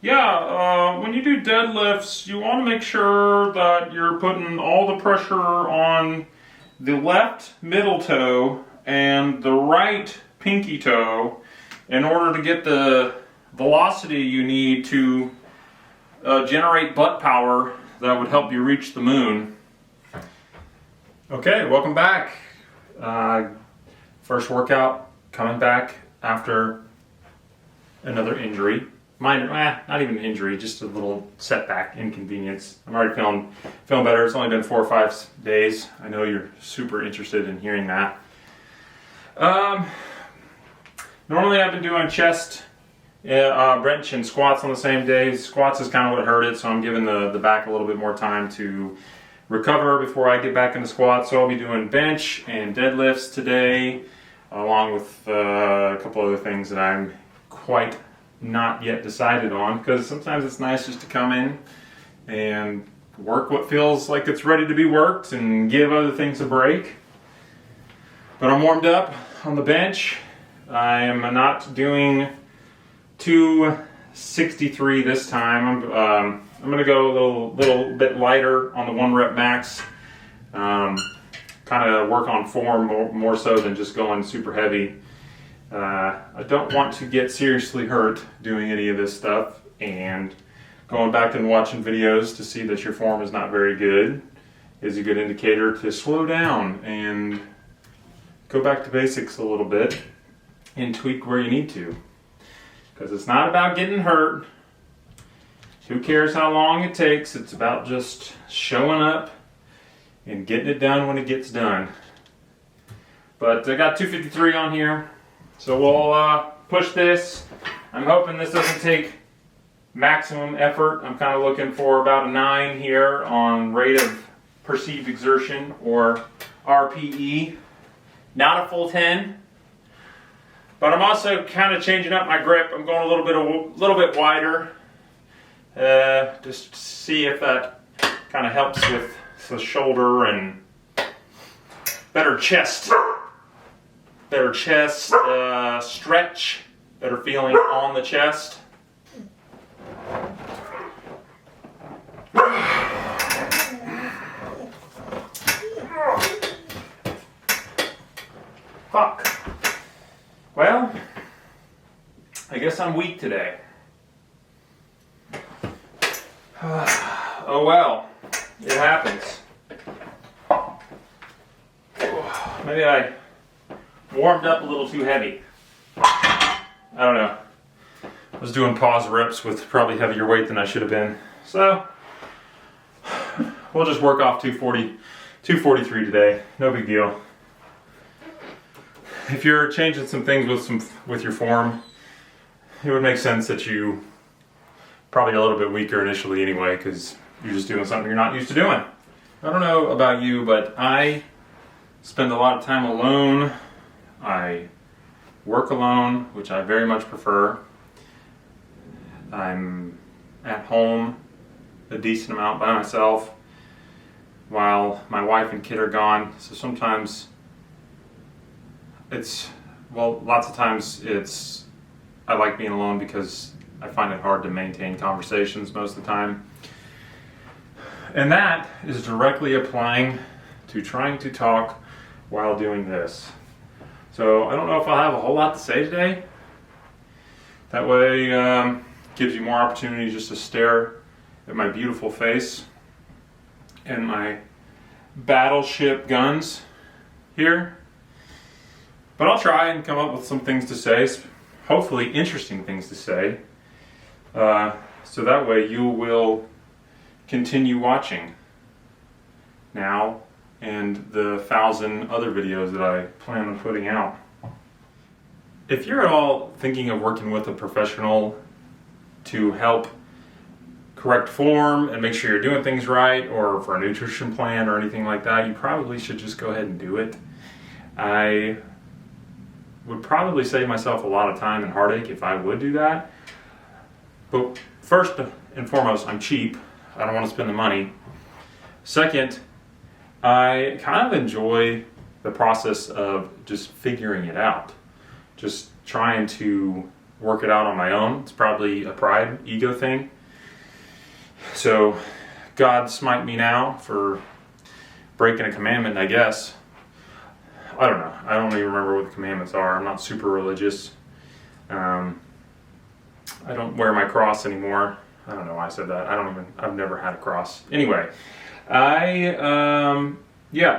When you do deadlifts, you want to make sure that you're putting all the pressure on the left middle toe and the right pinky toe in order to get the velocity you need to generate butt power that would help you reach the moon. Okay, welcome back. First workout coming back after another injury. Minor, not even an injury, just a little setback, inconvenience. I'm already feeling better. It's only been 4 or 5 days. I know you're super interested in hearing that. Normally I've been doing chest, bench, and squats on the same day. Squats is kind of what hurt it, so I'm giving the back a little bit more time to recover before I get back into squats. So I'll be doing bench and deadlifts today, along with a couple other things that I'm quite not yet decided on, because sometimes it's nice just to come in and work what feels like it's ready to be worked and give other things a break. But I'm warmed up on the bench. I am not doing 263 this time. I'm going to go a little bit lighter on the 1 rep max. Kind of work on form more so than just going super heavy. I don't want to get seriously hurt doing any of this stuff, and going back and watching videos to see that your form is not very good is a good indicator to slow down and go back to basics a little bit and tweak where you need to. Because it's not about getting hurt. Who cares how long it takes? It's about just showing up and getting it done when it gets done. But I got 253 on here. So we'll push this. I'm hoping this doesn't take maximum effort. I'm kind of looking for about a 9 here on rate of perceived exertion, or RPE. Not a full 10. But I'm also kind of changing up my grip. I'm going a little bit wider. Just to see if that kind of helps with the shoulder and better chest stretch, better feeling on the chest. Fuck. Well, I guess I'm weak today. Oh well, it happens. Maybe I warmed up a little too heavy. I don't know. I was doing pause reps with probably heavier weight than I should have been. So we'll just work off 243 today. No big deal. If you're changing some things with your form, it would make sense that you probably a little bit weaker initially anyway, because you're just doing something you're not used to doing. I don't know about you, but I spend a lot of time alone. I work alone, which I very much prefer. I'm at home a decent amount by myself while my wife and kid are gone. So sometimes lots of times I like being alone because I find it hard to maintain conversations most of the time. And that is directly applying to trying to talk while doing this. So I don't know if I'll have a whole lot to say today. That way gives you more opportunity just to stare at my beautiful face and my battleship guns here. But I'll try and come up with some things to say, hopefully interesting things to say, so that way you will continue watching now and the 1,000 other videos that I plan on putting out. If you're at all thinking of working with a professional to help correct form and make sure you're doing things right, or for a nutrition plan or anything like that, you probably should just go ahead and do it. I would probably save myself a lot of time and heartache if I would do that. But first and foremost, I'm cheap. I don't want to spend the money. Second, I kind of enjoy the process of just figuring it out. Just trying to work it out on my own. It's probably a pride, ego thing. So God smite me now for breaking a commandment, I guess. I don't know. I don't even remember what the commandments are. I'm not super religious. I don't wear my cross anymore. I don't know why I said that. I've never had a cross. Anyway, yeah,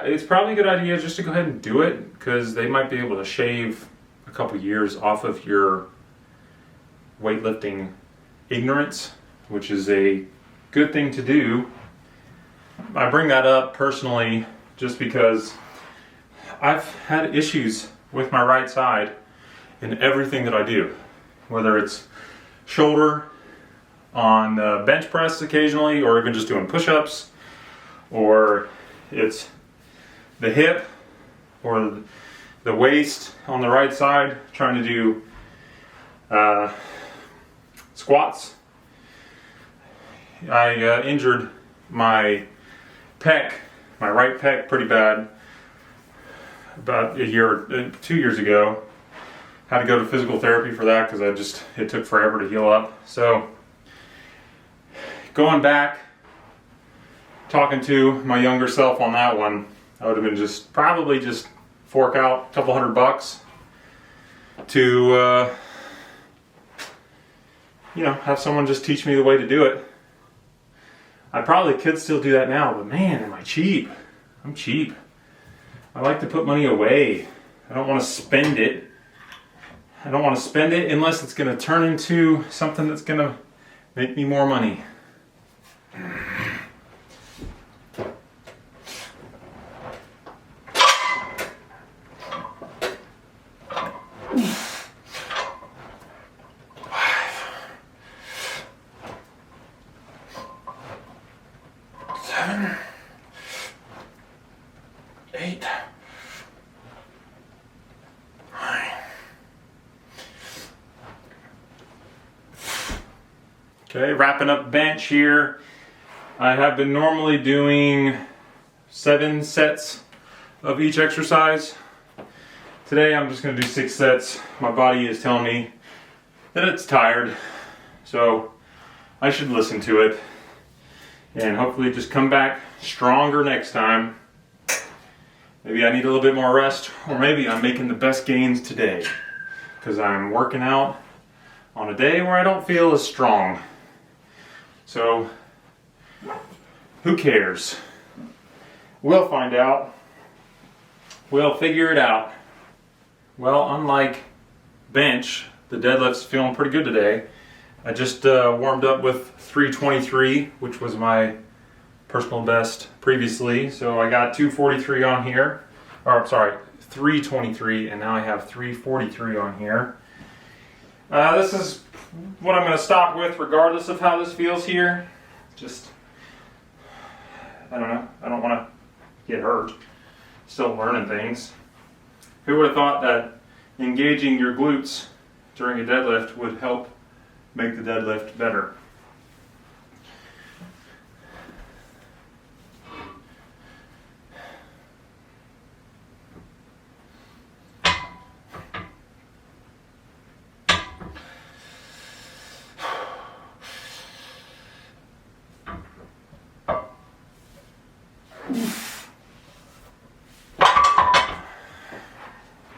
it's probably a good idea just to go ahead and do it, because they might be able to shave a couple years off of your weightlifting ignorance, which is a good thing to do. I bring that up personally just because I've had issues with my right side in everything that I do, whether it's shoulder on the bench press occasionally, or even just doing push-ups, or it's the hip or the waist on the right side trying to do squats. I injured my pec, my right pec, pretty bad about 2 years ago. Had to go to physical therapy for that because it took forever to heal up. So going back, talking to my younger self on that one, I would have been probably just fork out a couple $100 to have someone just teach me the way to do it. I probably could still do that now, but man, am I cheap. I'm cheap. I like to put money away. I don't want to spend it. I don't want to spend it unless it's going to turn into something that's going to make me more money. Okay, wrapping up bench here. I have been normally doing 7 sets of each exercise. Today I'm just going to do 6 sets. My body is telling me that it's tired, so I should listen to it and hopefully just come back stronger next time. Maybe I need a little bit more rest, or maybe I'm making the best gains today because I'm working out on a day where I don't feel as strong. So, who cares? We'll find out. We'll figure it out. Well, unlike bench, the deadlift's feeling pretty good today. I just warmed up with 323, which was my personal best previously. So I got 243 on here. Or, I'm sorry, 323, and now I have 343 on here. This is what I'm going to stop with regardless of how this feels here. I don't know. I don't want to get hurt. Still learning things. Who would have thought that engaging your glutes during a deadlift would help make the deadlift better?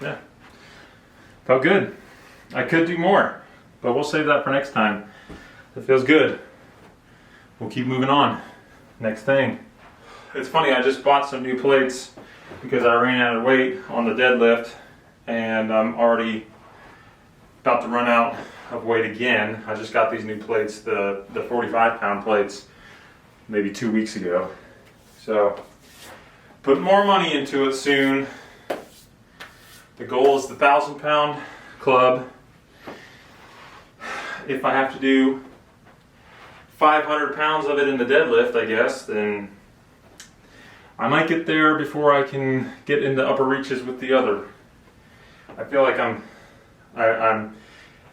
Yeah, felt good. I could do more, but we'll save that for next time. It feels good. We'll keep moving on. Next thing. It's funny, I just bought some new plates because I ran out of weight on the deadlift, and I'm already about to run out of weight again. I just got these new plates, the 45-pound plates, maybe 2 weeks ago. So, put more money into it soon. The goal is the 1,000-pound club. If I have to do 500 pounds of it in the deadlift, I guess, then I might get there before I can get into upper reaches with the other. I feel like I'm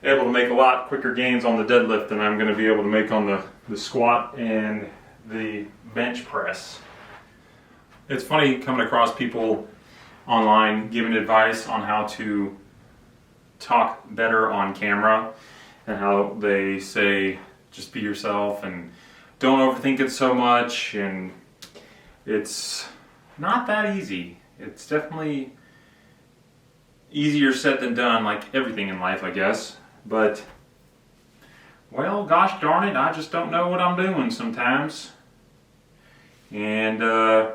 able to make a lot quicker gains on the deadlift than I'm going to be able to make on the squat and the bench press. It's funny coming across people online giving advice on how to talk better on camera, and how they say just be yourself and don't overthink it so much, and it's not that easy. It's definitely easier said than done, like everything in life, I guess. But, well, gosh darn it, I just don't know what I'm doing sometimes. And I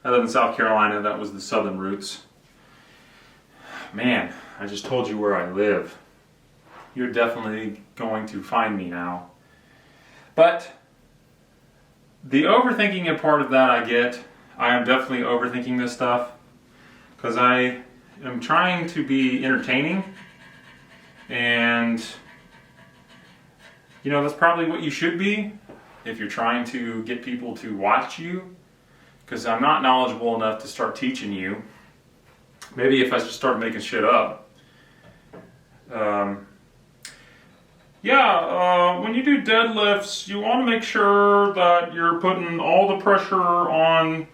live in South Carolina. That was the southern roots. Man, I just told you where I live. You're definitely going to find me now. But the overthinking part of that I get. I am definitely overthinking this stuff because I am trying to be entertaining, and you know, that's probably what you should be if you're trying to get people to watch you, because I'm not knowledgeable enough to start teaching you. Maybe if I just start making shit up. When you do deadlifts, you want to make sure that you're putting all the pressure on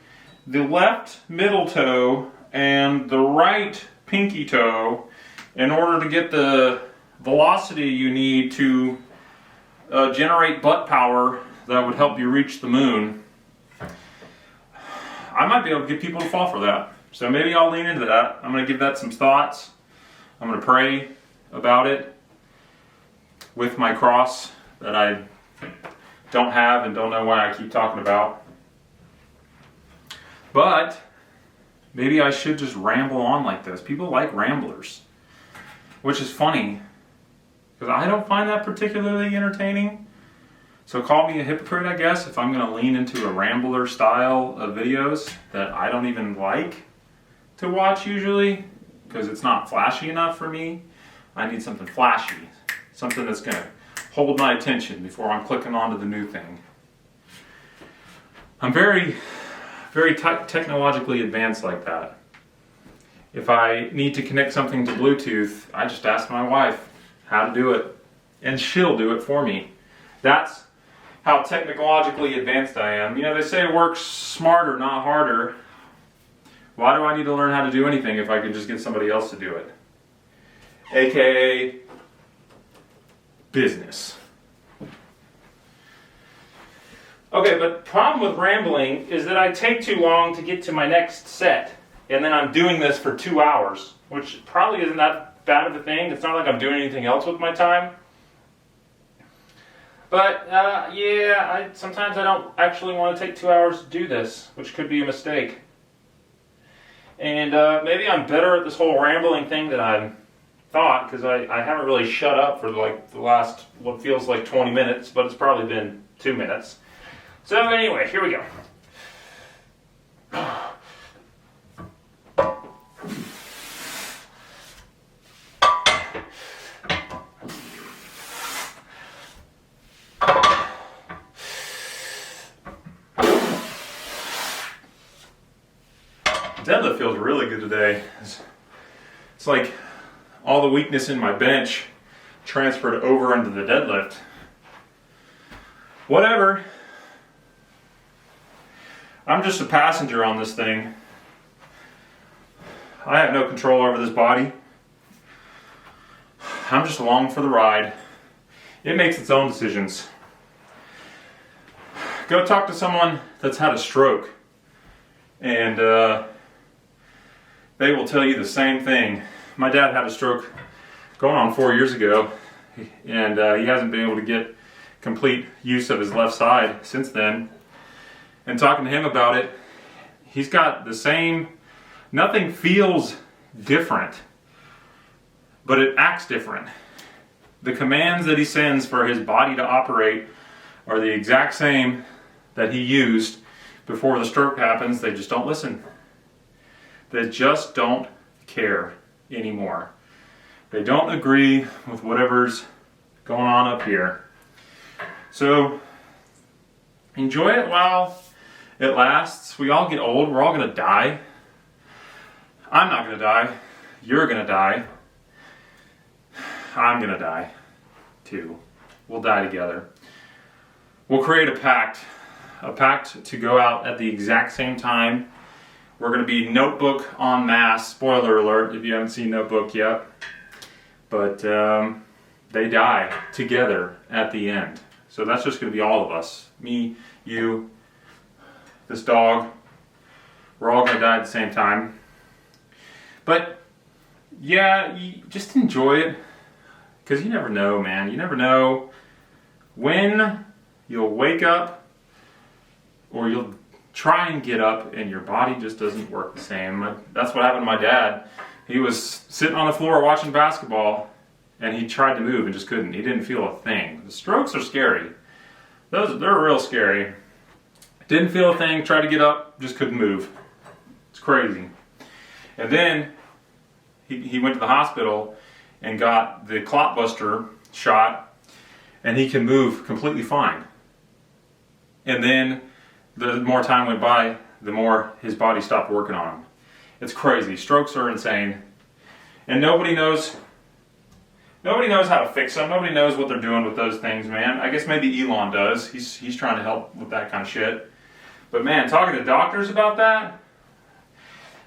the left middle toe and the right pinky toe in order to get the velocity you need to generate butt power that would help you reach the moon. I might be able to get people to fall for that. So maybe I'll lean into that. I'm going to give that some thoughts. I'm going to pray about it with my cross that I don't have and don't know why I keep talking about. But maybe I should just ramble on like this. People like ramblers, which is funny because I don't find that particularly entertaining. So call me a hypocrite, I guess, if I'm going to lean into a rambler style of videos that I don't even like to watch usually, because it's not flashy enough for me. I need something flashy, something that's going to hold my attention before I'm clicking onto the new thing. I'm very technologically advanced like that. If I need to connect something to Bluetooth, I just ask my wife how to do it, and she'll do it for me. That's how technologically advanced I am. You know, they say work smarter, not harder. Why do I need to learn how to do anything if I could just get somebody else to do it? AKA business. Okay, but the problem with rambling is that I take too long to get to my next set. And then I'm doing this for 2 hours, which probably isn't that bad of a thing. It's not like I'm doing anything else with my time. But, sometimes I don't actually want to take 2 hours to do this, which could be a mistake. And maybe I'm better at this whole rambling thing than I thought, because I haven't really shut up for like the last, what feels like 20 minutes, but it's probably been 2 minutes. So anyway, here we go. Deadlift feels really good today. It's like all the weakness in my bench transferred over into the deadlift. Whatever. I'm just a passenger on this thing. I have no control over this body. I'm just along for the ride. It makes its own decisions. Go talk to someone that's had a stroke, and they will tell you the same thing. My dad had a stroke going on 4 years ago, and he hasn't been able to get complete use of his left side since then. And talking to him about it, he's got the same, nothing feels different, but it acts different. The commands that he sends for his body to operate are the exact same that he used before the stroke happens. They just don't listen. They just don't care anymore. They don't agree with whatever's going on up here. So enjoy it while it lasts. We all get old. We're all going to die. I'm not going to die. You're going to die. I'm going to die too. We'll die together. We'll create a pact to go out at the exact same time We're going to be Notebook en masse. Spoiler alert if you haven't seen Notebook yet. But they die together at the end. So that's just going to be all of us. Me, you, this dog. We're all going to die at the same time. But yeah, you just enjoy it. Because you never know, man. You never know when you'll wake up or you'll try and get up and your body just doesn't work the same. That's what happened to my dad. He was sitting on the floor watching basketball and he tried to move and just couldn't. He didn't feel a thing. The strokes are scary. They're real scary. Didn't feel a thing, tried to get up, just couldn't move. It's crazy. And then he went to the hospital and got the clot buster shot and he can move completely fine. And then the more time went by, the more his body stopped working on him. It's crazy. Strokes are insane. And nobody knows how to fix them. Nobody knows what they're doing with those things, man. I guess maybe Elon does. He's trying to help with that kind of shit. But man, talking to doctors about that,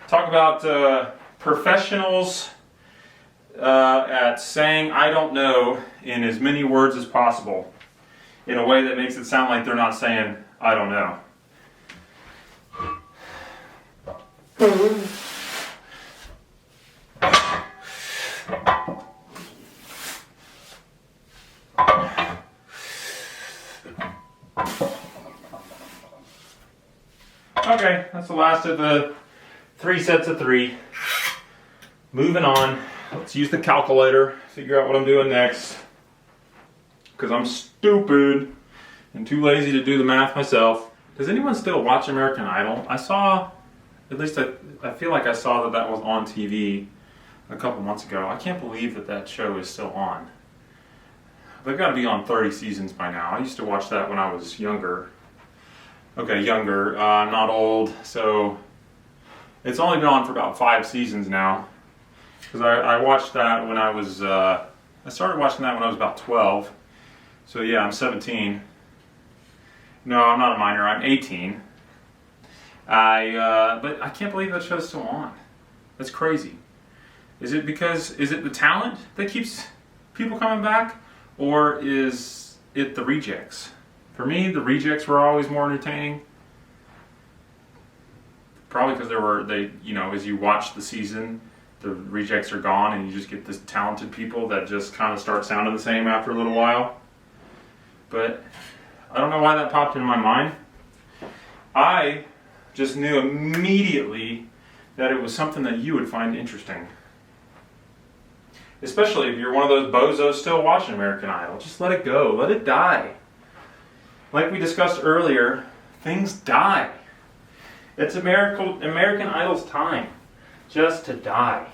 talk about professionals at saying I don't know in as many words as possible in a way that makes it sound like they're not saying I don't know. Okay, that's the last of the 3 sets of 3. Moving on. Let's use the calculator, figure out what I'm doing next. Because I'm stupid and too lazy to do the math myself. Does anyone still watch American Idol? I saw, at least I feel like I saw that was on TV a couple months ago. I can't believe that show is still on. They've got to be on 30 seasons by now. I used to watch that when I was younger. Okay, younger. I'm not old, so it's only been on for about 5 seasons now. Because I watched that when I was, I started watching that when I was about 12. So yeah, I'm 17. No, I'm not a minor, I'm 18. But I can't believe that show's still on. That's crazy. Is it the talent that keeps people coming back? Or is it the rejects? For me, the rejects were always more entertaining. Probably because as you watch the season, the rejects are gone and you just get this talented people that just kind of start sounding the same after a little while. But I don't know why that popped in my mind. I just knew immediately that it was something that you would find interesting. Especially if you're one of those bozos still watching American Idol. Just let it go. Let it die. Like we discussed earlier, things die. It's American Idol's time just to die.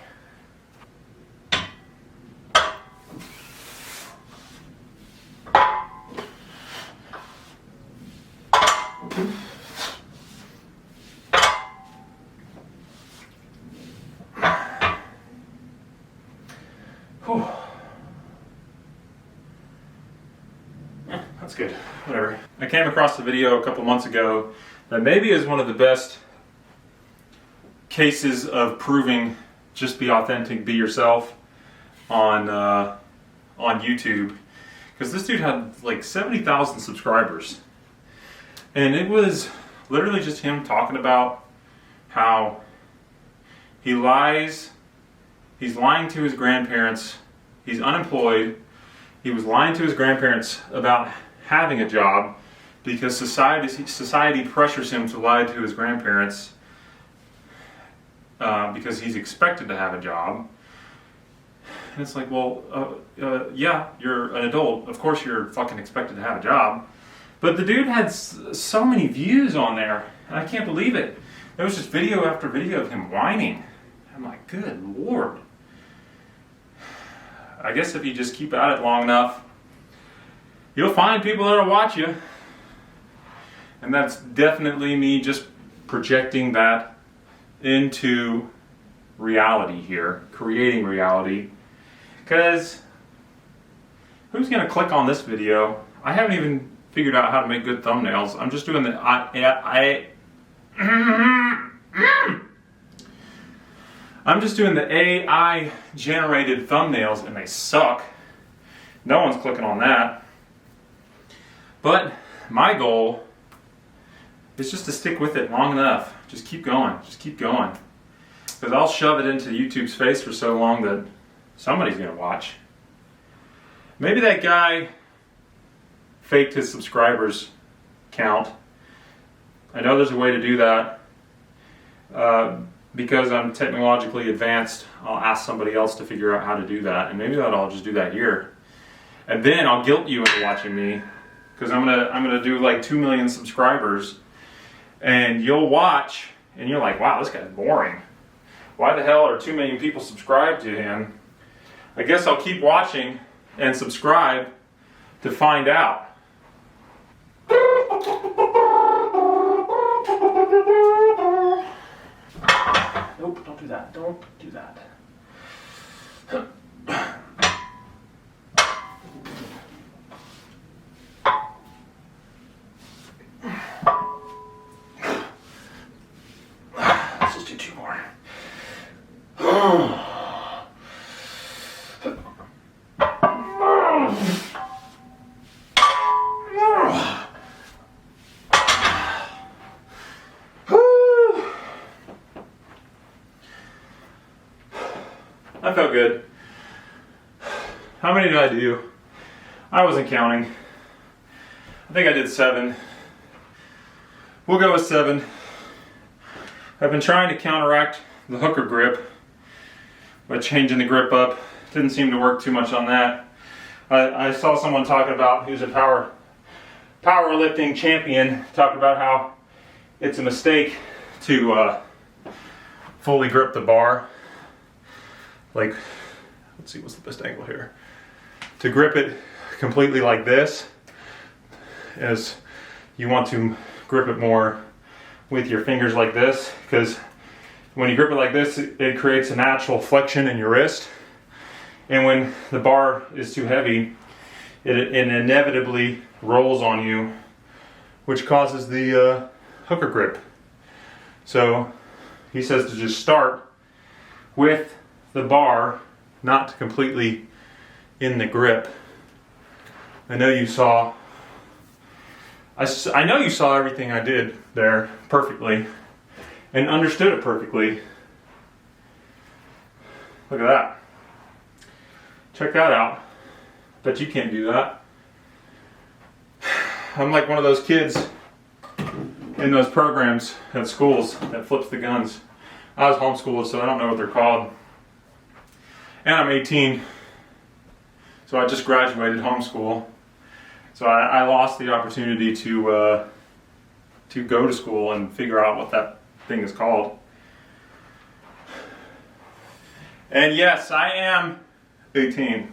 Whew. Yeah, that's good. Whatever. I came across the video a couple months ago that maybe is one of the best cases of proving just be authentic, be yourself on YouTube. Because this dude had like 70,000 subscribers. And it was literally just him talking about how he lies. He's lying to his grandparents. He's unemployed. He was lying to his grandparents about having a job because society pressures him to lie to his grandparents because he's expected to have a job. And it's like, well, yeah, you're an adult. Of course you're fucking expected to have a job. But the dude had so many views on there, and I can't believe it. There was just video after video of him whining. I'm like, good Lord. I guess if you just keep at it long enough, you'll find people that'll watch you. And that's definitely me just projecting that into reality here, creating reality. Because who's going to click on this video? I haven't even figured out how to make good thumbnails. I'm just doing the I'm just doing the AI generated thumbnails and they suck. No one's clicking on that. But my goal is just to stick with it long enough. Just keep going, just keep going. Because I'll shove it into YouTube's face for so long that somebody's gonna watch. Maybe that guy faked his subscribers count. I know there's a way to do that. Because I'm technologically advanced, I'll ask somebody else to figure out how to do that, and maybe that I'll just do that here. And then I'll guilt you into watching me, because I'm gonna do like 2 million subscribers, and you'll watch, and you're like, wow, this guy's boring. Why the hell are 2 million people subscribed to him? I guess I'll keep watching and subscribe to find out. Nope, don't do that. Don't do that. Let's just do 2 more. I felt good. How many did I do? I wasn't counting. I think I did 7. We'll go with 7. I've been trying to counteract the hooker grip by changing the grip up. Didn't seem to work too much on that. I saw someone talking about, who's a powerlifting champion, talk about how it's a mistake to fully grip the bar. Like, let's see, what's the best angle here? To grip it completely like this, as you want to grip it more with your fingers like this, because when you grip it like this, it creates a natural flexion in your wrist, and when the bar is too heavy, it inevitably rolls on you, which causes the hooker grip. So he says to just start with the bar not completely in the grip. I know you saw everything I did there perfectly and understood it perfectly. Look at that. Check that out. Bet you can't do that. I'm like one of those kids in those programs at schools that flips the guns. I was homeschooled, so I don't know what they're called. And I'm 18, so I just graduated homeschool. So I lost the opportunity to go to school and figure out what that thing is called. And yes, I am 18.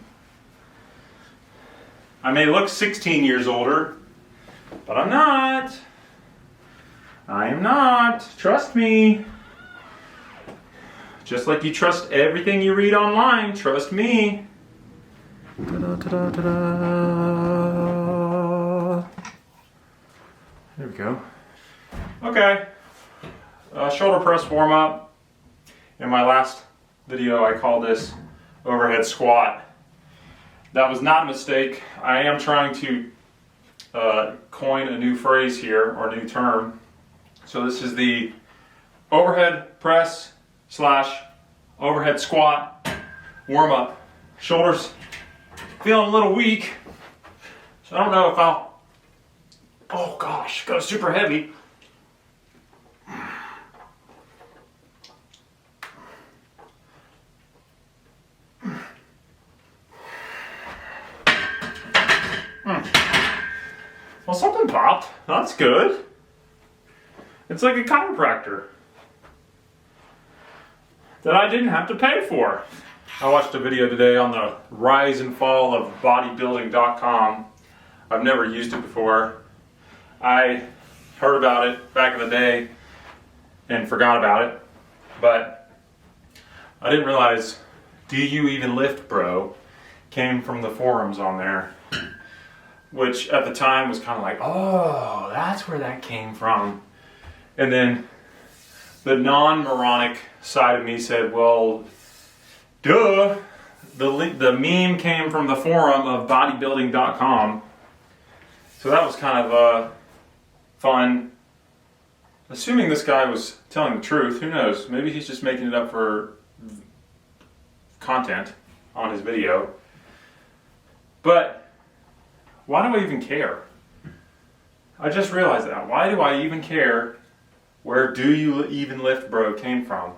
I may look 16 years older, but I'm not. I am not. Trust me. Just like you trust everything you read online, trust me. Ta-da, ta-da, ta-da. There we go. Okay. Shoulder press warm up. In my last video, I called this overhead squat. That was not a mistake. I am trying to coin a new phrase here, or a new term. So this is the overhead press / overhead squat warm up. Shoulders feeling a little weak, so I don't know if I'll, oh gosh, go super heavy. Well, something popped. That's good. It's like a chiropractor that I didn't have to pay for. I watched a video today on the rise and fall of bodybuilding.com. I've never used it before. I heard about it back in the day and forgot about it, but I didn't realize "Do You Even Lift, Bro?" came from the forums on there, which at the time was kind of like, oh, that's where that came from. And then the non-moronic side of me said, well, duh. The meme came from the forum of bodybuilding.com. So that was kind of fun. Assuming this guy was telling the truth, who knows? Maybe he's just making it up for content on his video. But why do I even care? I just realized that. Why do I even care where "Do You Even Lift, Bro" came from?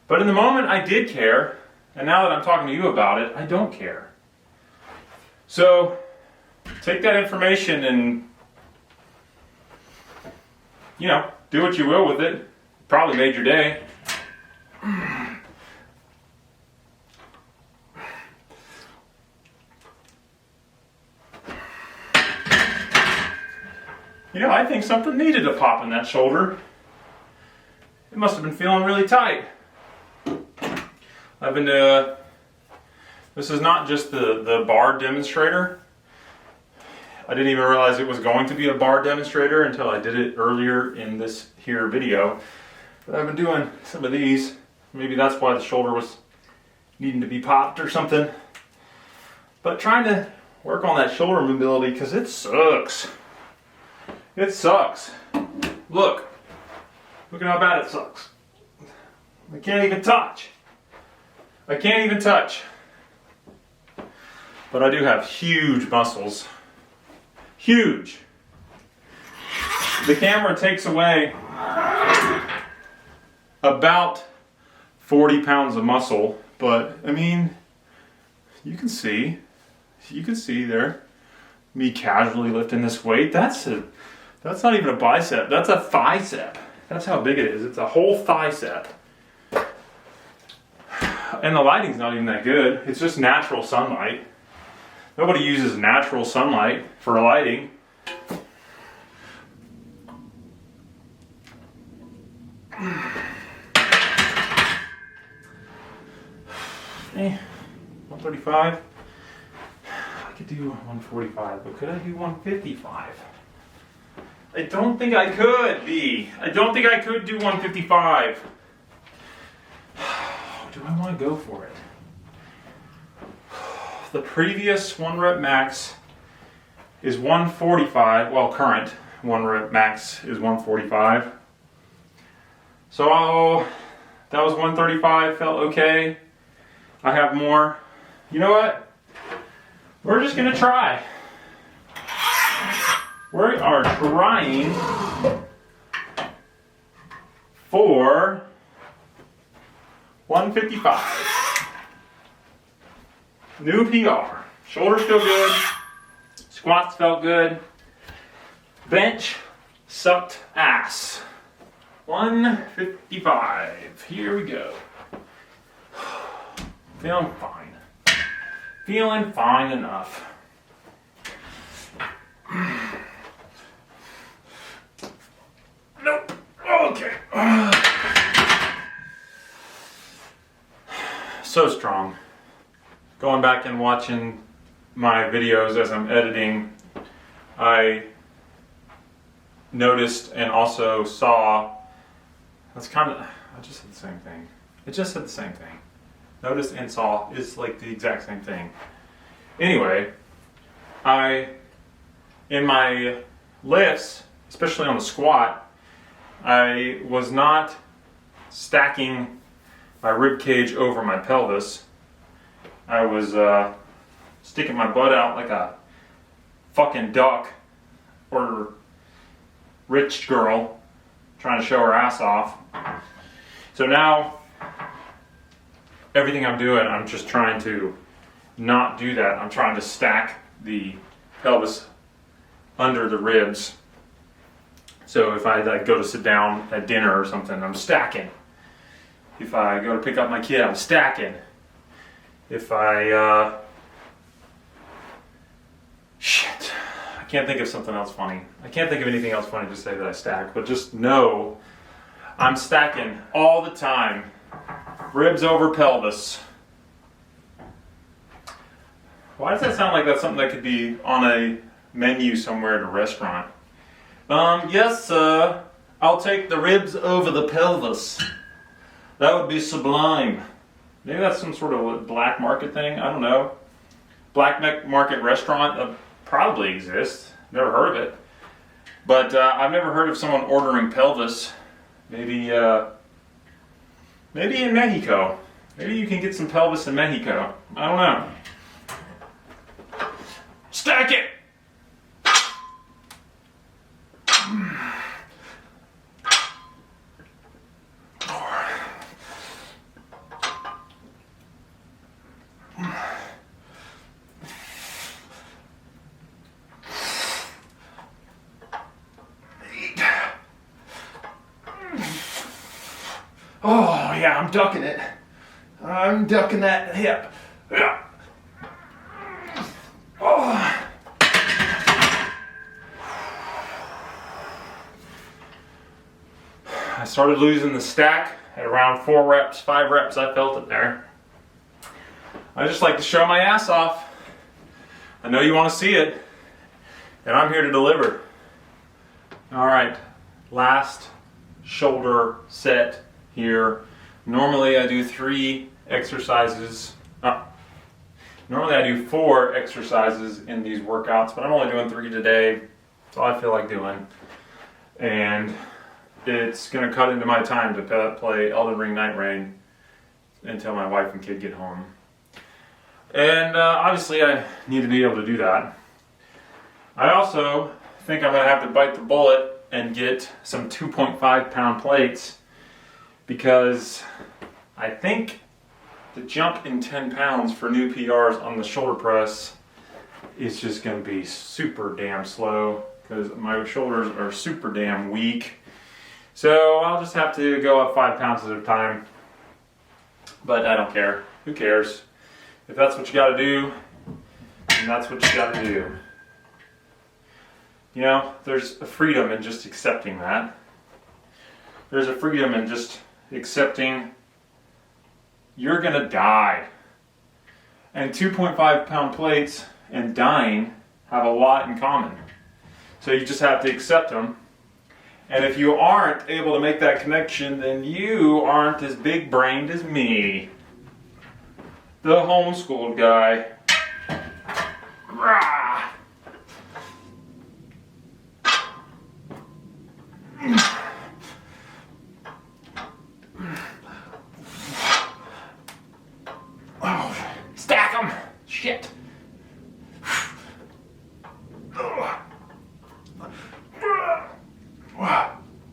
But in the moment I did care, and now that I'm talking to you about it, I don't care. So take that information and, you know, do what you will with it. Probably made your day. You know, I think something needed a pop in that shoulder. It must have been feeling really tight. I've been this is not just the bar demonstrator. I didn't even realize it was going to be a bar demonstrator until I did it earlier in this here video. But I've been doing some of these. Maybe that's why the shoulder was needing to be popped or something. But trying to work on that shoulder mobility, because it sucks. It sucks. Look at how bad it sucks. I can't even touch. I can't even touch. But I do have huge muscles. Huge. The camera takes away about 40 pounds of muscle, but I mean, you can see there, me casually lifting this weight. That's not even a bicep, that's a thicep. That's how big it is. It's a whole thicep. And the lighting's not even that good. It's just natural sunlight. Nobody uses natural sunlight for lighting. Hey, 135. I could do 145, but could I do 155? I don't think I could be. I don't think I could do 155. Do I want to go for it? The previous 1 rep max is 145. Well, current 1 rep max is 145. So that was 135. Felt okay. I have more. You know what? We're just going to try. We are trying for 155. New PR. Shoulders feel good. Squats felt good. Bench sucked ass. 155. Here we go. Feeling fine. Feeling fine enough. Nope. Okay. So strong. Going back and watching my videos as I'm editing, I noticed and also saw, I just said the same thing. It just said the same thing. Noticed and saw is like the exact same thing. Anyway, in my lifts, especially on the squat, I was not stacking my rib cage over my pelvis. I was sticking my butt out like a fucking duck or rich girl trying to show her ass off. So now everything I'm doing, I'm just trying to not do that. I'm trying to stack the pelvis under the ribs. So if I like go to sit down at dinner or something, I'm stacking. If I go to pick up my kid, I'm stacking. If I shit, I can't think of something else funny. I can't think of anything else funny to say that I stack, but just know I'm stacking all the time. Ribs over pelvis. Why does that sound like that's something that could be on a menu somewhere at a restaurant? Yes, I'll take the ribs over the pelvis. That would be sublime. Maybe that's some sort of black market thing. I don't know. Black market restaurant probably exists. Never heard of it. But I've never heard of someone ordering pelvis. Maybe in Mexico. Maybe you can get some pelvis in Mexico. I don't know. Stack it! Oh, yeah, I'm ducking it. I'm ducking that hip. Yeah. Oh. I started losing the stack at around 4 reps, 5 reps. I felt it there. I just like to show my ass off. I know you want to see it, and I'm here to deliver. All right, last shoulder set here. Normally I do 3 exercises. Normally I do 4 exercises in these workouts, but I'm only doing 3 today. That's all I feel like doing. And it's going to cut into my time to play Elden Ring Night Rain until my wife and kid get home. And obviously I need to be able to do that. I also think I'm going to have to bite the bullet and get some 2.5 pound plates, because I think the jump in 10 pounds for new PRs on the shoulder press is just going to be super damn slow, because my shoulders are super damn weak. So I'll just have to go up 5 pounds at a time. But I don't care. Who cares? If that's what you got to do, then that's what you got to do. You know, there's a freedom in just accepting that. There's a freedom in just accepting you're going to die. And 2.5 pound plates and dying have a lot in common. So you just have to accept them. And if you aren't able to make that connection, then you aren't as big brained as me, the homeschooled guy. Rah! Oh, stack them! Shit!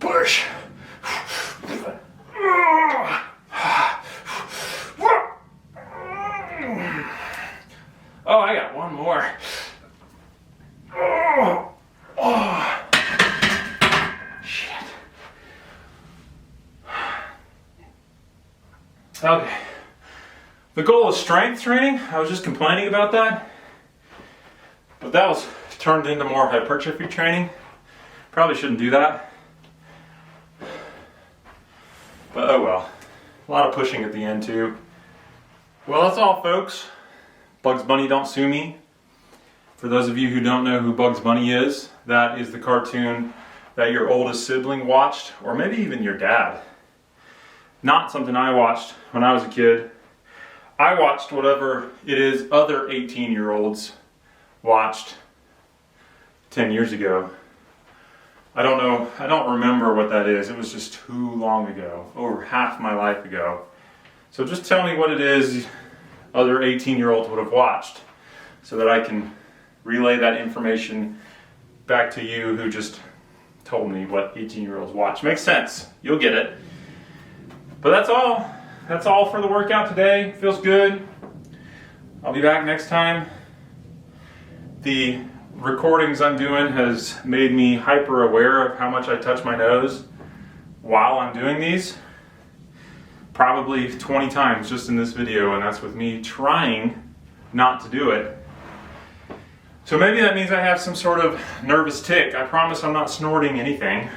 Push! Oh, I got one more. Oh, shit. Okay. The goal is strength training. I was just complaining about that. But that was turned into more hypertrophy training. Probably shouldn't do that. But oh well. A lot of pushing at the end too. Well, that's all, folks. Bugs Bunny Don't Sue Me. For those of you who don't know who Bugs Bunny is, that is the cartoon that your oldest sibling watched, or maybe even your dad. Not something I watched when I was a kid. I watched whatever it is other 18-year-olds watched 10 years ago. I don't know, I don't remember what that is. It was just too long ago, over half my life ago. So just tell me what it is other 18-year-olds would have watched, so that I can relay that information back to you who just told me what 18-year-olds watch. Makes sense. You'll get it. But that's all. That's all for the workout today. Feels good. I'll be back next time. The recordings I'm doing has made me hyper aware of how much I touch my nose while I'm doing these. Probably 20 times just in this video, and that's with me trying not to do it. So maybe that means I have some sort of nervous tic. I promise I'm not snorting anything.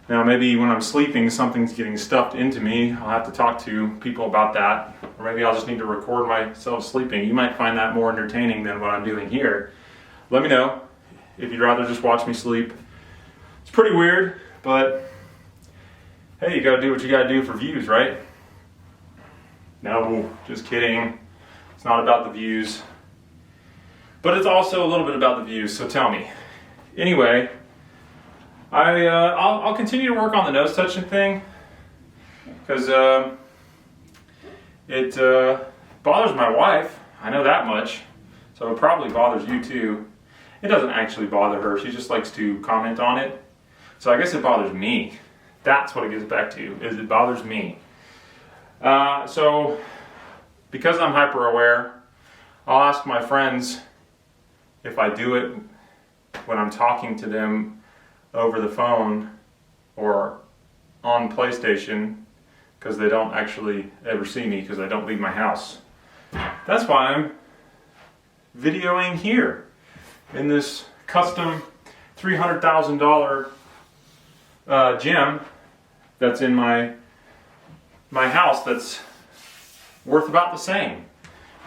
Now maybe when I'm sleeping something's getting stuffed into me. I'll have to talk to people about that. Or maybe I'll just need to record myself sleeping. You might find that more entertaining than what I'm doing here. Let me know if you'd rather just watch me sleep. It's pretty weird, but hey, you gotta do what you gotta do for views, right? No, just kidding. It's not about the views. But it's also a little bit about the views, so tell me. Anyway, I'll continue to work on the nose touching thing, because it bothers my wife. I know that much. So it probably bothers you too. It doesn't actually bother her. She just likes to comment on it. So I guess it bothers me. That's what it gets back to, is it bothers me. So because I'm hyper aware, I'll ask my friends if I do it when I'm talking to them over the phone or on PlayStation, because they don't actually ever see me because I don't leave my house. That's why I'm videoing here in this custom $300,000 gym that's in my house that's worth about the same.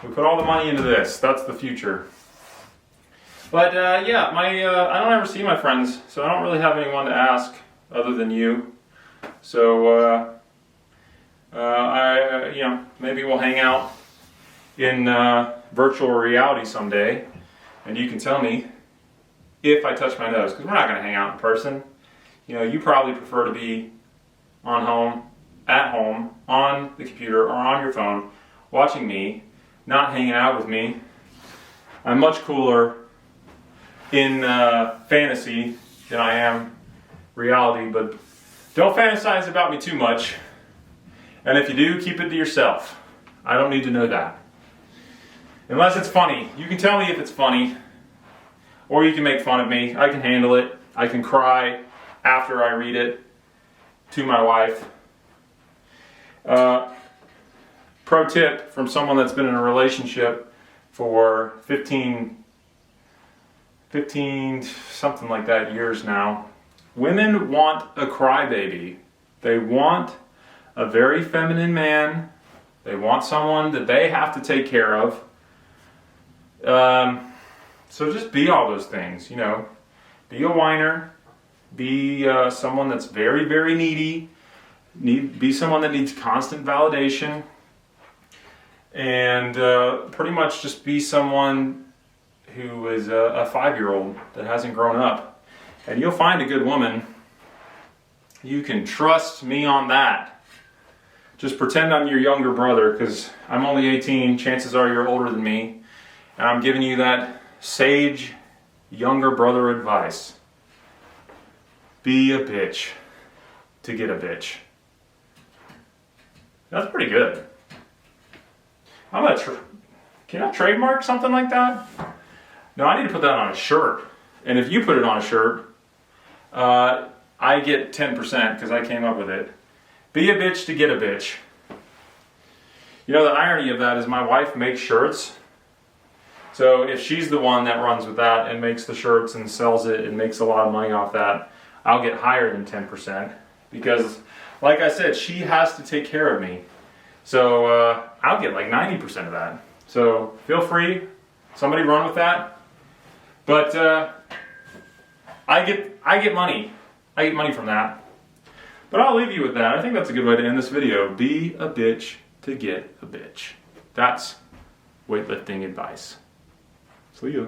We put all the money into this. That's the future. But yeah, I don't ever see my friends, so I don't really have anyone to ask other than you. So maybe we'll hang out in virtual reality someday, and you can tell me if I touch my nose, because we're not going to hang out in person. You know, you probably prefer to be at home, on the computer or on your phone, watching me, not hanging out with me. I'm much cooler in fantasy than I am reality, but don't fantasize about me too much. And if you do, keep it to yourself. I don't need to know that. Unless it's funny. You can tell me if it's funny, or you can make fun of me. I can handle it. I can cry after I read it to my wife. Pro tip from someone that's been in a relationship for 15 something like that years now. Women want a crybaby. They want a very feminine man. They want someone that they have to take care of. So just be all those things, you know. Be a whiner. Be someone that's very, very needy. Be someone that needs constant validation. And pretty much just be someone who is a 5-year-old that hasn't grown up. And you'll find a good woman. You can trust me on that. Just pretend I'm your younger brother, because I'm only 18. Chances are you're older than me. And I'm giving you that sage younger brother advice. Be a bitch to get a bitch. That's pretty good. Can I trademark something like that? No, I need to put that on a shirt. And if you put it on a shirt, I get 10% because I came up with it. Be a bitch to get a bitch. You know, the irony of that is my wife makes shirts. So if she's the one that runs with that and makes the shirts and sells it and makes a lot of money off that, I'll get higher than 10%. Because, like I said, she has to take care of me. So I'll get like 90% of that. So feel free, somebody run with that. But I get money. I get money from that. But I'll leave you with that. I think that's a good way to end this video. Be a bitch to get a bitch. That's weightlifting advice. See ya.